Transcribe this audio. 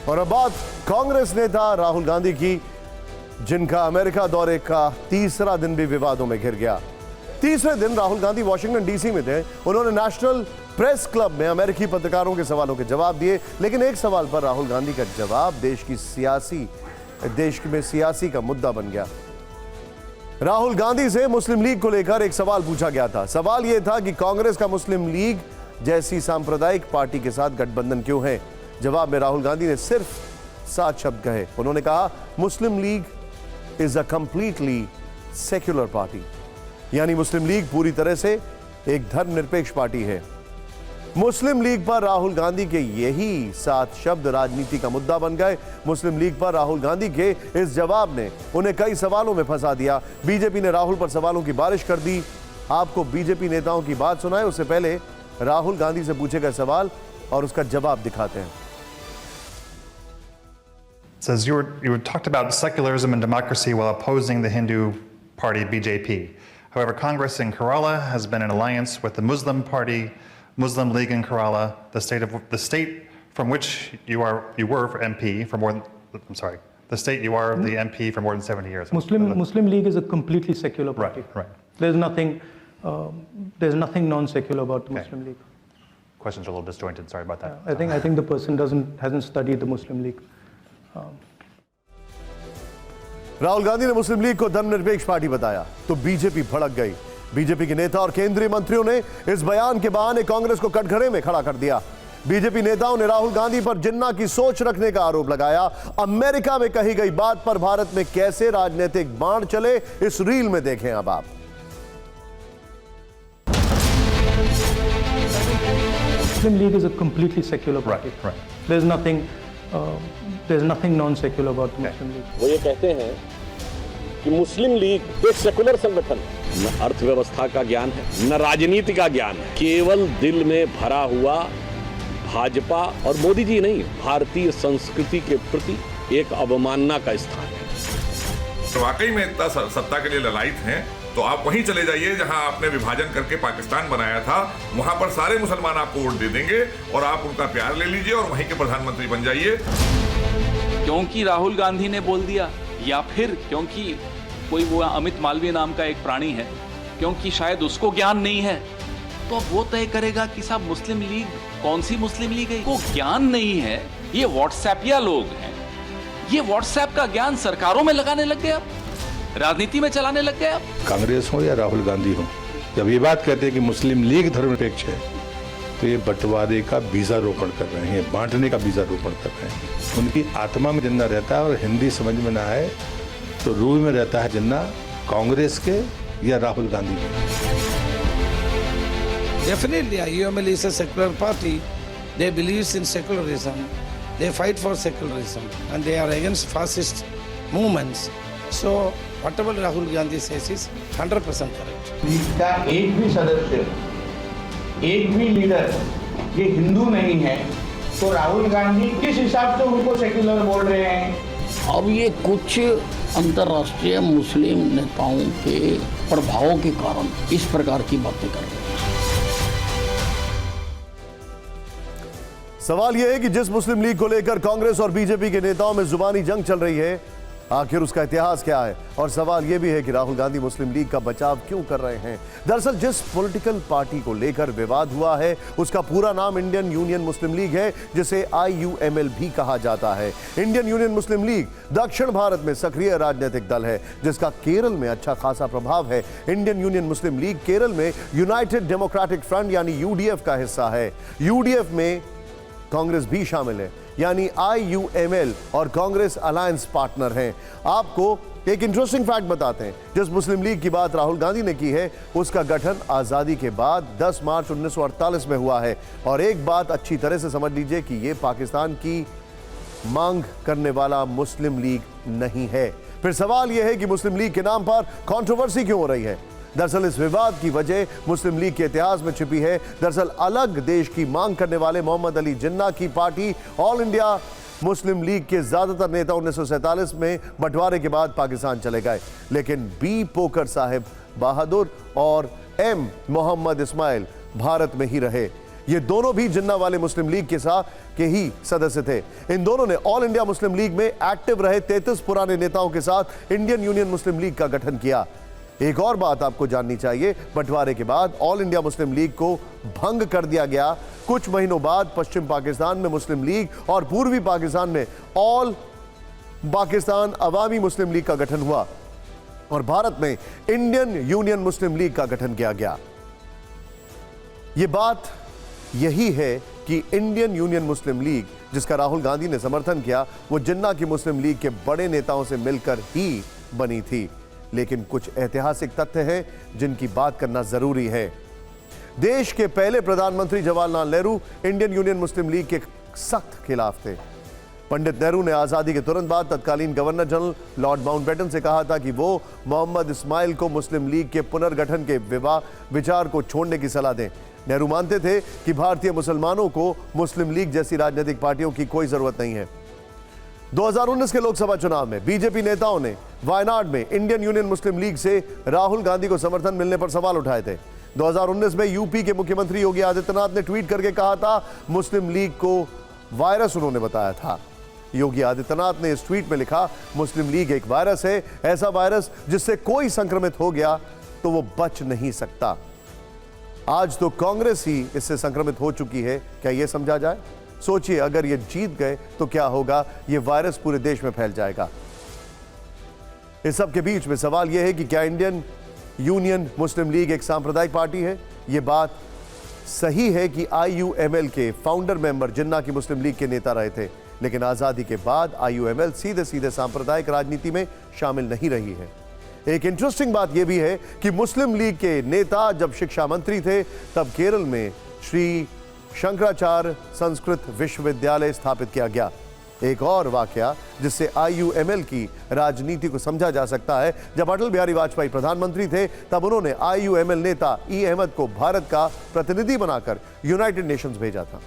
और अब बात कांग्रेस नेता राहुल गांधी की, जिनका अमेरिका दौरे का तीसरा दिन भी विवादों में घिर गया। तीसरे दिन राहुल गांधी वॉशिंगटन डीसी में थे। उन्होंने नेशनल प्रेस क्लब में अमेरिकी पत्रकारों के सवालों के जवाब दिए, लेकिन एक सवाल पर राहुल गांधी का जवाब देश में सियासी का मुद्दा बन गया। राहुल गांधी से मुस्लिम लीग को लेकर एक सवाल पूछा गया था। सवाल यह था कि कांग्रेस का मुस्लिम लीग जैसी सांप्रदायिक पार्टी के साथ गठबंधन क्यों है। जवाब में राहुल गांधी ने सिर्फ 7 शब्द कहे। उन्होंने कहा, Muslim League is a completely secular party, यानी मुस्लिम लीग पूरी तरह से एक धर्मनिरपेक्ष पार्टी है। मुस्लिम लीग पर राहुल गांधी के यही 7 शब्द राजनीति का मुद्दा बन गए। मुस्लिम लीग पर राहुल गांधी के इस जवाब ने उन्हें कई सवालों में फंसा दिया। बीजेपी ने राहुल पर सवालों की बारिश कर दी। आपको बीजेपी नेताओं की बात सुनाए उससे पहले राहुल गांधी से पूछे गए सवाल और उसका जवाब दिखाते हैं। Says you talked about secularism and democracy while opposing the Hindu party BJP. However, Congress in Kerala has been in alliance with the Muslim party, Muslim League in Kerala, the state from which you were MP for more than, the state you are the MP for more than 70 years. Muslim League is a completely secular party. Right. There's nothing non-secular about the Muslim League. Questions are a little disjointed. Sorry about that. I think the person hasn't studied the Muslim League. Rahul Gandhi ने मुस्लिम league को धर्मनिरपेक्ष party बताया तो BJP भड़क गई। BJP के नेता और केंद्रीय मंत्रियों ने इस बयान के बहाने कांग्रेस को कटघरे में खड़ा कर दिया। बीजेपी नेताओं ने राहुल गांधी पर जिन्ना की सोच रखने का आरोप लगाया। अमेरिका में कही गई बात पर भारत में कैसे राजनीतिक बाण चले, इस रील में देखें अब आप। Muslim League is a completely secular party. Right. There's nothing non-secular about the Muslim League. वो ये कहते हैं कि मुस्लिम लीग एक सेकुलर संगठन, न अर्थव्यवस्था का ज्ञान है न राजनीति का ज्ञान है, केवल दिल में भरा हुआ भाजपा और मोदी जी नहीं, भारतीय संस्कृति के प्रति एक अवमानना का स्थान है। तो वाकई में इतना सत्ता के लिए ललायत हैं तो आप वहीं चले जाइए जहां आपने विभाजन करके पाकिस्तान बनाया था। वहां पर सारे मुसलमान आपको वोट दे देंगे और आप उनका प्यार ले लीजिए और वहीं के प्रधानमंत्री बन जाइए। क्योंकि राहुल गांधी ने बोल दिया, या फिर क्योंकि कोई वो अमित मालवीय नाम का एक प्राणी है, क्योंकि शायद उसको ज्ञान नहीं है, तो वो तय करेगा कि साहब मुस्लिम लीग कौन सी मुस्लिम लीग है। को ज्ञान नहीं है, ये व्हाट्सएपिया लोग हैं, ये व्हाट्सएप का ज्ञान सरकारों में लगाने लग गए, अब राजनीति में चलाने लग गए। अब कांग्रेस हो या राहुल गांधी हो, जब ये बात कहते हैं कि मुस्लिम लीग धर्मनिरपेक्ष है, तो ये बंटवारे का बीजारोपण कर रहे हैं, बांटने का बीजारोपण कर रहे हैं। उनकी आत्मा में जिन्ना रहता है और हिंदी समझ में ना आए तो रूह में रहता है जिन्ना कांग्रेस के या राहुल गांधी के। Definitely, UML is a secular party. They believe in secularism. They fight for secularism, and they are against fascist movements. So, whatever Rahul Gandhi says is 100% correct. का एक भी सदस्य, एक भी लीडर ये हिंदू नहीं है, तो राहुल गांधी किस हिसाब से उनको सेक्युलर बोल रहे हैं? अब ये कुछ अंतर्राष्ट्रीय मुस्लिम नेताओं के प्रभावों के कारण इस प्रकार की बातें कर रहे हैं। सवाल यह है कि जिस मुस्लिम लीग को लेकर कांग्रेस और बीजेपी के नेताओं में जुबानी जंग चल रही है, आखिर उसका इतिहास क्या है। और सवाल यह भी है कि राहुल गांधी मुस्लिम लीग का बचाव क्यों कर रहे हैं। दरअसल जिस पॉलिटिकल पार्टी को लेकर विवाद हुआ है उसका पूरा नाम इंडियन यूनियन मुस्लिम लीग है, जिसे IUML भी कहा जाता है। इंडियन यूनियन मुस्लिम लीग दक्षिण भारत में सक्रिय राजनीतिक दल है जिसका केरल में अच्छा खासा प्रभाव है। इंडियन यूनियन मुस्लिम लीग केरल में यूनाइटेड डेमोक्रेटिक फ्रंट यानी UDF का हिस्सा है। UDF में कांग्रेस भी शामिल है, यानी IUML और कांग्रेस अलायंस पार्टनर हैं। आपको एक इंटरेस्टिंग फैक्ट बताते हैं। जिस मुस्लिम लीग की बात राहुल गांधी ने की है उसका गठन आज़ादी के बाद 10 मार्च 1948 में हुआ है। और एक बात अच्छी तरह से समझ लीजिए कि यह पाकिस्तान की मांग करने वाला मुस्लिम लीग नहीं है। फिर सवाल यह है कि मुस्लिम लीग के नाम पर कंट्रोवर्सी क्यों हो रही है। दरअसल इस विवाद की वजह मुस्लिम लीग के इतिहास में छिपी है। दरअसल अलग देश की मांग करने वाले मोहम्मद अली जिन्ना की party all India Muslim league के ज्यादातर नेता 1947 में बंटवारे के बाद पाकिस्तान चले गए, लेकिन बी पोकर साहिब बहादुर और M मोहम्मद इस्माइल भारत में ही रहे। ये दोनों भी जिन्नावाले मुस्लिम लीग के ही सदस्य थे। इन दोनों ने ऑल इंडिया मुस्लिम लीग में एक्टिव रहे 33 पुराने नेताओं के साथ इंडियन यूनियन मुस्लिम लीग का गठन किया। एक और बात आपको जाननी चाहिए, बंटवारे के बाद ऑल इंडिया मुस्लिम लीग को भंग कर दिया गया। कुछ महीनों बाद पश्चिम पाकिस्तान में मुस्लिम लीग और पूर्वी पाकिस्तान में ऑल पाकिस्तान अवामी मुस्लिम लीग का गठन हुआ और भारत में इंडियन यूनियन मुस्लिम लीग का गठन किया गया। यह बात यही है कि इंडियन यूनियन मुस्लिम लीग, जिसका राहुल गांधी ने समर्थन किया, वो जिन्ना की मुस्लिम लीग के बड़े नेताओं से मिलकर ही बनी थी। लेकिन कुछ ऐतिहासिक तथ्य हैं जिनकी बात करना जरूरी है। देश के पहले प्रधानमंत्री जवाहरलाल नेहरू इंडियन यूनियन मुस्लिम लीग के सख्त खिलाफ थे। पंडित नेहरू ने आजादी के तुरंत बाद तत्कालीन गवर्नर जनरल लॉर्ड माउंटबेटन से कहा था कि वो मोहम्मद इस्माइल को मुस्लिम लीग के पुनर्गठन के विचार को छोड़ने की सलाह दें। नेहरू मानते थे कि भारतीय मुसलमानों को मुस्लिम लीग जैसी राजनीतिक पार्टियों की कोई जरूरत नहीं है। 2019 के लोकसभा चुनाव में बीजेपी नेताओं ने वायनाड में इंडियन यूनियन मुस्लिम लीग से राहुल गांधी को समर्थन मिलने पर सवाल उठाए थे। 2019 में यूपी के मुख्यमंत्री योगी आदित्यनाथ ने ट्वीट करके कहा था मुस्लिम लीग को वायरस उन्होंने बताया था। योगी आदित्यनाथ ने इस ट्वीट में लिखा, मुस्लिम लीग एक वायरस है, ऐसा वायरस जिससे कोई संक्रमित हो गया तो वो बच नहीं सकता। आज तो कांग्रेस ही इससे संक्रमित हो चुकी है। क्या यह समझा जाए? सोचिए, अगर ये जीत गए तो क्या होगा? ये वायरस पूरे देश में फैल जाएगा। इस सब के बीच में सवाल यह है कि क्या इंडियन यूनियन मुस्लिम लीग एक सांप्रदायिक पार्टी है? यह बात सही है कि IUML के फाउंडर मेंबर जिन्ना की मुस्लिम लीग के नेता रहे थे, लेकिन आजादी के बाद IUML सीधे सीधे सांप्रदायिक राजनीति में शामिल नहीं रही है। एक इंटरेस्टिंग बात यह भी है कि मुस्लिम लीग के नेता जब शिक्षा मंत्री थे तब केरल में श्री शंकराचार्य संस्कृत विश्वविद्यालय स्थापित किया गया। एक और वाकया जिससे IUML की राजनीति को समझा जा सकता है, जब अटल बिहारी वाजपेयी प्रधानमंत्री थे तब उन्होंने IUML नेता E अहमद को भारत का प्रतिनिधि बनाकर यूनाइटेड नेशंस भेजा था।